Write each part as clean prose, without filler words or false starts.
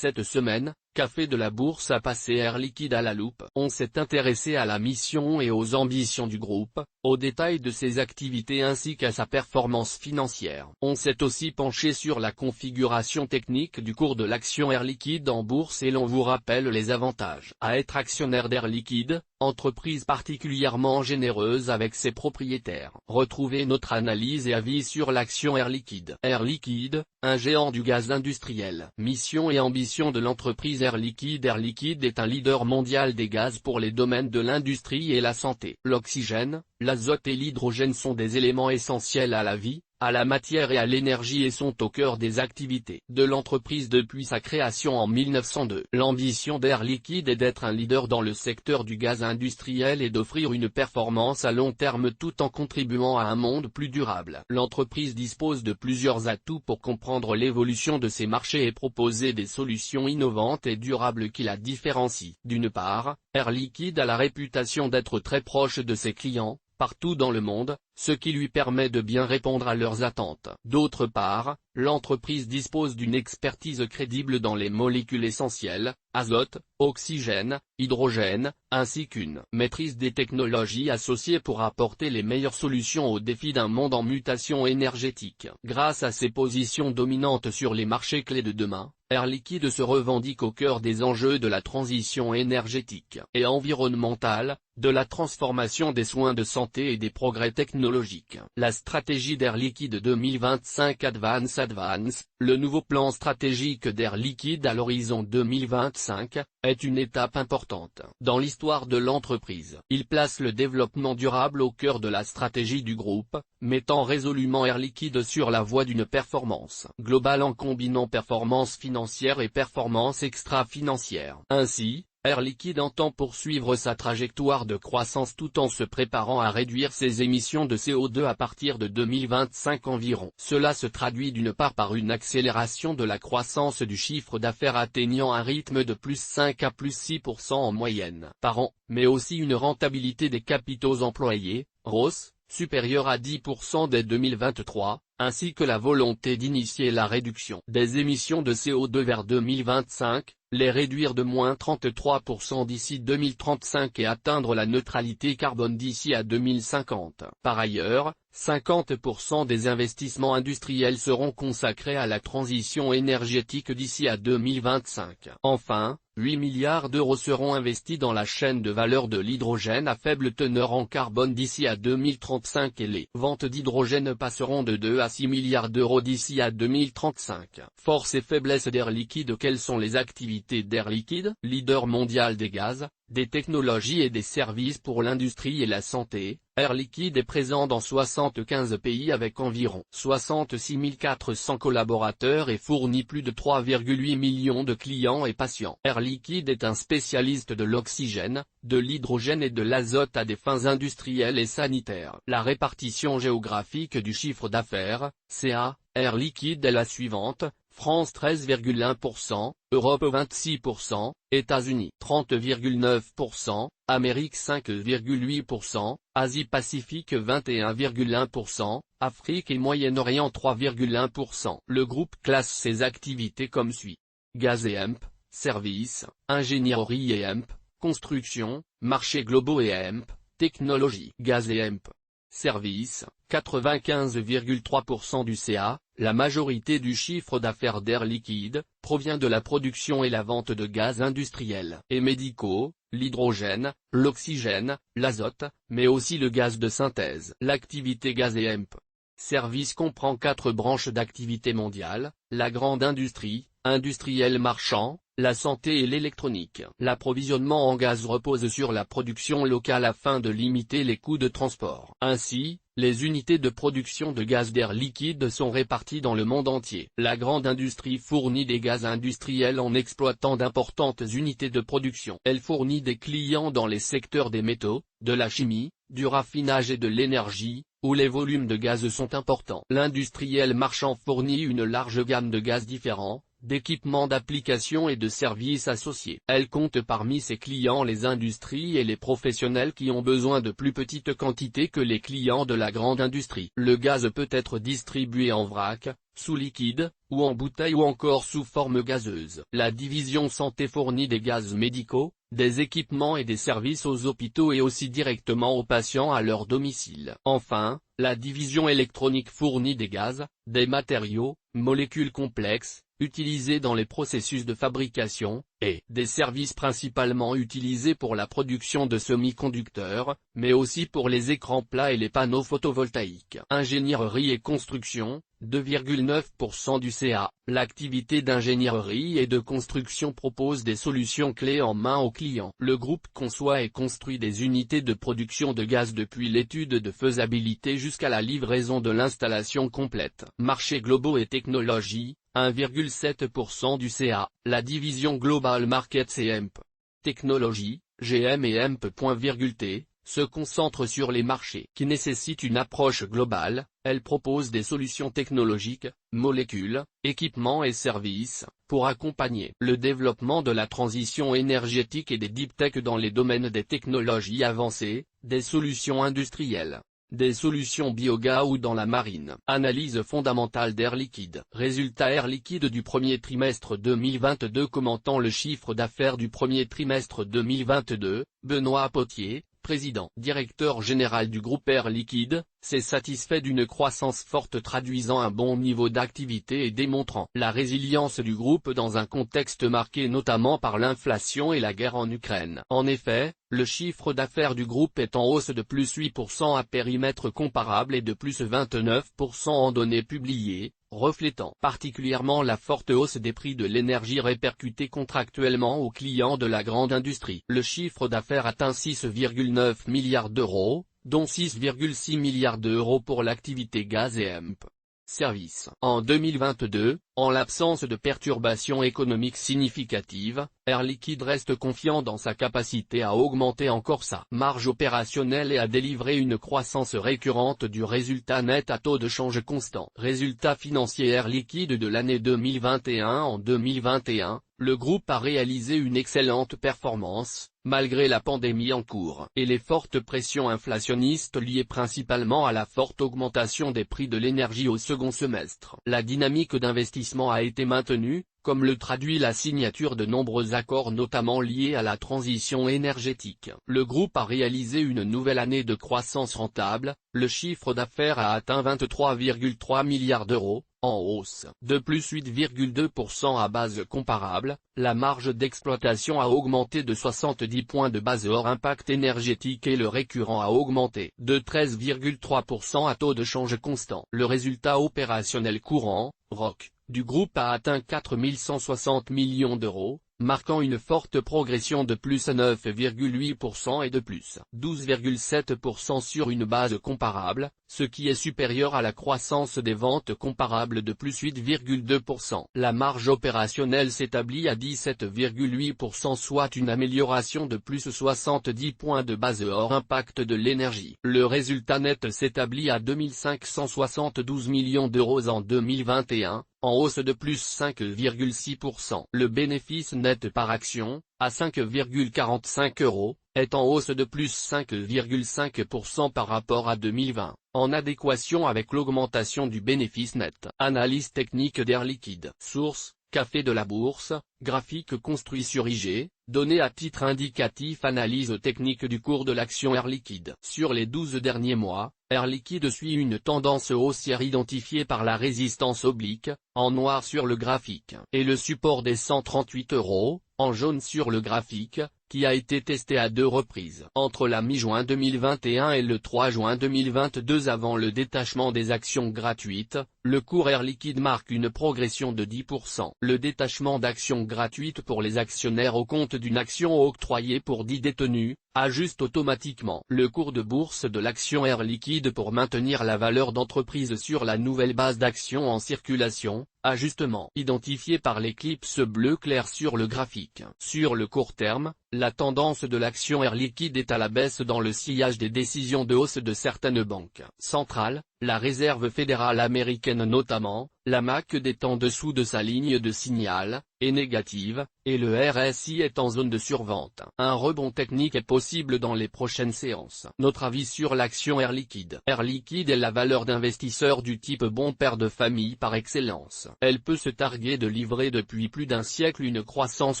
Cette semaine, Café de la Bourse a passé Air Liquide à la loupe. On s'est intéressé à la mission et aux ambitions du groupe, aux détails de ses activités ainsi qu'à sa performance financière. On s'est aussi penché sur la configuration technique du cours de l'action Air Liquide en bourse et l'on vous rappelle les avantages à être actionnaire d'Air Liquide, entreprise particulièrement généreuse avec ses propriétaires. Retrouvez notre analyse et avis sur l'action Air Liquide. Air Liquide, un géant du gaz industriel. Mission et ambition de l'entreprise Air Liquide. Air Liquide est un leader mondial des gaz pour les domaines de l'industrie et la santé. L'oxygène, l'azote et l'hydrogène sont des éléments essentiels à la vie, à la matière et à l'énergie et sont au cœur des activités de l'entreprise depuis sa création en 1902. L'ambition d'Air Liquide est d'être un leader dans le secteur du gaz industriel et d'offrir une performance à long terme tout en contribuant à un monde plus durable. L'entreprise dispose de plusieurs atouts pour comprendre l'évolution de ses marchés et proposer des solutions innovantes et durables qui la différencient. D'une part, Air Liquide a la réputation d'être très proche de ses clients, partout dans le monde, ce qui lui permet de bien répondre à leurs attentes. D'autre part, l'entreprise dispose d'une expertise crédible dans les molécules essentielles, azote, oxygène, hydrogène, ainsi qu'une maîtrise des technologies associées pour apporter les meilleures solutions aux défis d'un monde en mutation énergétique. Grâce à ses positions dominantes sur les marchés clés de demain, Air Liquide se revendique au cœur des enjeux de la transition énergétique et environnementale, de la transformation des soins de santé et des progrès technologiques. La stratégie d'Air Liquide 2025 Advance, le nouveau plan stratégique d'Air Liquide à l'horizon 2025, est une étape importante dans l'histoire de l'entreprise. Il place le développement durable au cœur de la stratégie du groupe, mettant résolument Air Liquide sur la voie d'une performance globale en combinant performance financière et performance extra-financière. Ainsi, Air Liquide entend poursuivre sa trajectoire de croissance tout en se préparant à réduire ses émissions de CO2 à partir de 2025 environ. Cela se traduit d'une part par une accélération de la croissance du chiffre d'affaires atteignant un rythme de +5 à +6% en moyenne par an, mais aussi une rentabilité des capitaux employés, ROS, supérieure à 10% dès 2023, ainsi que la volonté d'initier la réduction des émissions de CO2 vers 2025, les réduire de moins 33% d'ici 2035 et atteindre la neutralité carbone d'ici à 2050. Par ailleurs, 50% des investissements industriels seront consacrés à la transition énergétique d'ici à 2025. Enfin, 8 milliards d'euros seront investis dans la chaîne de valeur de l'hydrogène à faible teneur en carbone d'ici à 2035 et les ventes d'hydrogène passeront de 2 à 6 milliards d'euros d'ici à 2035. Force et faiblesse d'Air Liquide. Quelles sont les activités d'Air Liquide? Leader mondial des gaz, des technologies et des services pour l'industrie et la santé, Air Liquide est présent dans 75 pays avec environ 66 400 collaborateurs et fournit plus de 3,8 millions de clients et patients. Air Liquide est un spécialiste de l'oxygène, de l'hydrogène et de l'azote à des fins industrielles et sanitaires. La répartition géographique du chiffre d'affaires, CA, Air Liquide est la suivante: France 13,1%, Europe 26%, États-Unis 30,9%, Amérique 5,8%, Asie-Pacifique 21,1%, Afrique et Moyen-Orient 3,1%. Le groupe classe ses activités comme suit: Gaz et hemp, services, ingénierie et hemp, construction, marchés globaux et hemp, technologie. Gaz et hemp. Services, 95,3% du CA, la majorité du chiffre d'affaires d'Air Liquide, provient de la production et la vente de gaz industriels et médicaux, l'hydrogène, l'oxygène, l'azote, mais aussi le gaz de synthèse. L'activité Gaz et hemp. Services comprend 4 branches d'activité mondiale: la grande industrie, industriel marchand, la santé et l'électronique. L'approvisionnement en gaz repose sur la production locale afin de limiter les coûts de transport. Ainsi, les unités de production de gaz d'Air Liquide sont réparties dans le monde entier. La grande industrie fournit des gaz industriels en exploitant d'importantes unités de production. Elle fournit des clients dans les secteurs des métaux, de la chimie, du raffinage et de l'énergie, où les volumes de gaz sont importants. L'industriel marchand fournit une large gamme de gaz différents, d'équipements d'application et de services associés. Elle compte parmi ses clients les industries et les professionnels qui ont besoin de plus petites quantités que les clients de la grande industrie. Le gaz peut être distribué en vrac, sous liquide, ou en bouteille ou encore sous forme gazeuse. La division santé fournit des gaz médicaux, des équipements et des services aux hôpitaux et aussi directement aux patients à leur domicile. Enfin, la division électronique fournit des gaz, des matériaux, molécules complexes, utilisés dans les processus de fabrication, et des services principalement utilisés pour la production de semi-conducteurs, mais aussi pour les écrans plats et les panneaux photovoltaïques. Ingénierie et construction, 2,9% du CA. L'activité d'ingénierie et de construction propose des solutions clés en main aux clients. Le groupe conçoit et construit des unités de production de gaz depuis l'étude de faisabilité jusqu'à la livraison de l'installation complète. Marchés globaux et technologies, 1,7% du CA. La division Global Markets et EMP Technologies, GM et EMP.T, se concentre sur les marchés qui nécessitent une approche globale. Elle propose des solutions technologiques, molécules, équipements et services, pour accompagner le développement de la transition énergétique et des deep tech dans les domaines des technologies avancées, des solutions industrielles, des solutions biogaz ou dans la marine. Analyse fondamentale d'Air Liquide. Résultat Air Liquide du premier trimestre 2022. Commentant le chiffre d'affaires du premier trimestre 2022, Benoît Potier, président-directeur général du groupe Air Liquide, s'est satisfait d'une croissance forte traduisant un bon niveau d'activité et démontrant la résilience du groupe dans un contexte marqué notamment par l'inflation et la guerre en Ukraine. En effet, le chiffre d'affaires du groupe est en hausse de plus 8% à périmètre comparable et de plus 29% en données publiées, reflétant particulièrement la forte hausse des prix de l'énergie répercutée contractuellement aux clients de la grande industrie. Le chiffre d'affaires atteint 6,9 milliards d'euros, dont 6,6 milliards d'euros pour l'activité gaz et EMP. Services. En 2022, en l'absence de perturbations économiques significatives, Air Liquide reste confiant dans sa capacité à augmenter encore sa marge opérationnelle et à délivrer une croissance récurrente du résultat net à taux de change constant. Résultat financier Air Liquide de l'année 2021. En 2021, le groupe a réalisé une excellente performance, malgré la pandémie en cours et les fortes pressions inflationnistes liées principalement à la forte augmentation des prix de l'énergie au second semestre. La dynamique d'investissement a été maintenue, comme le traduit la signature de nombreux accords notamment liés à la transition énergétique. Le groupe a réalisé une nouvelle année de croissance rentable, le chiffre d'affaires a atteint 23,3 milliards d'euros, en hausse de plus 8,2% à base comparable, la marge d'exploitation a augmenté de 70 points de base hors impact énergétique et le récurrent a augmenté de 13,3% à taux de change constant. Le résultat opérationnel courant, ROC, du groupe a atteint 4 160 millions d'euros, marquant une forte progression de plus 9,8% et de plus 12,7% sur une base comparable, ce qui est supérieur à la croissance des ventes comparables de plus 8,2%. La marge opérationnelle s'établit à 17,8% soit une amélioration de plus 70 points de base hors impact de l'énergie. Le résultat net s'établit à 2572 millions d'euros en 2021, en hausse de plus 5,6%. Le bénéfice net par action, à 5,45 €, est en hausse de plus 5,5% par rapport à 2020, en adéquation avec l'augmentation du bénéfice net. Analyse technique d'Air Liquide. Source: Café de la Bourse, graphique construit sur IG, données à titre indicatif. Analyse technique du cours de l'action Air Liquide. Sur les 12 derniers mois, Air Liquide suit une tendance haussière identifiée par la résistance oblique, en noir sur le graphique, et le support des 138 €, en jaune sur le graphique, qui a été testé à 2 reprises. Entre la mi-juin 2021 et le 3 juin 2022 avant le détachement des actions gratuites, le cours Air Liquide marque une progression de 10%. Le détachement d'actions gratuites pour les actionnaires au compte d'une action octroyée pour 10 détenus, ajuste automatiquement le cours de bourse de l'action Air Liquide pour maintenir la valeur d'entreprise sur la nouvelle base d'actions en circulation, ajustement identifié par l'éclipse bleu clair sur le graphique. Sur le court terme, la tendance de l'action Air Liquide est à la baisse dans le sillage des décisions de hausse de certaines banques centrales, La Réserve fédérale américaine notamment, la MAC est en dessous de sa ligne de signal, est négative, et le RSI est en zone de survente. Un rebond technique est possible dans les prochaines séances. Notre avis sur l'action Air Liquide. Air Liquide est la valeur d'investisseur du type bon père de famille par excellence. Elle peut se targuer de livrer depuis plus d'un siècle une croissance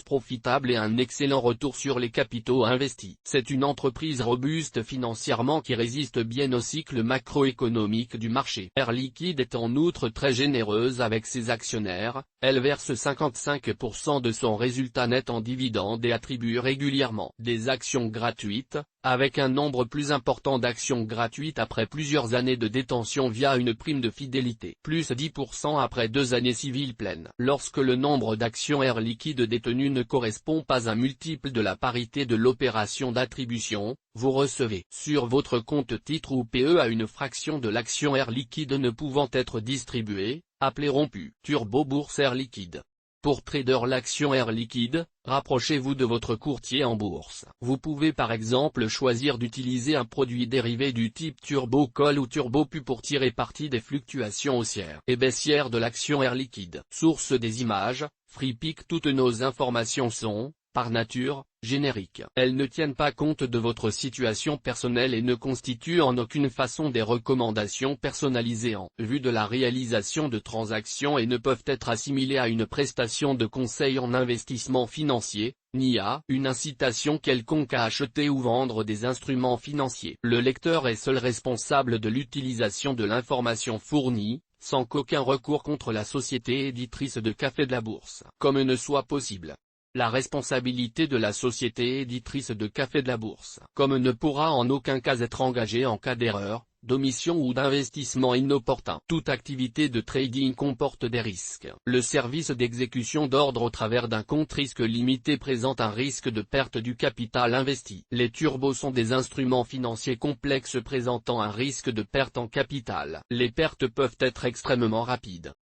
profitable et un excellent retour sur les capitaux investis. C'est une entreprise robuste financièrement qui résiste bien au cycle macroéconomique du marché. Air Liquide est en outre très généreuse avec ses actionnaires, elle verse 55% de son résultat net en dividendes et attribue régulièrement des actions gratuites, avec un nombre plus important d'actions gratuites après plusieurs années de détention via une prime de fidélité, plus 10% après 2 années civiles pleines. Lorsque le nombre d'actions Air Liquide détenues ne correspond pas à un multiple de la parité de l'opération d'attribution, vous recevez sur votre compte titre ou PE à une fraction de l'action Air Liquide ne pouvant être distribuée, appelé rompu. Turbo Bourse Air Liquide. Pour trader l'action Air Liquide, rapprochez-vous de votre courtier en bourse. Vous pouvez par exemple choisir d'utiliser un produit dérivé du type Turbo Call ou Turbo Pu pour tirer parti des fluctuations haussières et baissières de l'action Air Liquide. Source des images, FreePic. Toutes nos informations sont, par nature, génériques. Elles ne tiennent pas compte de votre situation personnelle et ne constituent en aucune façon des recommandations personnalisées en vue de la réalisation de transactions et ne peuvent être assimilées à une prestation de conseil en investissement financier, ni à une incitation quelconque à acheter ou vendre des instruments financiers. Le lecteur est seul responsable de l'utilisation de l'information fournie, sans qu'aucun recours contre la société éditrice de Café de la Bourse, comme ne soit possible. La responsabilité de la société éditrice de Café de la Bourse, comme ne pourra en aucun cas être engagée en cas d'erreur, d'omission ou d'investissement inopportun. Toute activité de trading comporte des risques. Le service d'exécution d'ordre au travers d'un compte risque limité présente un risque de perte du capital investi. Les turbos sont des instruments financiers complexes présentant un risque de perte en capital. Les pertes peuvent être extrêmement rapides.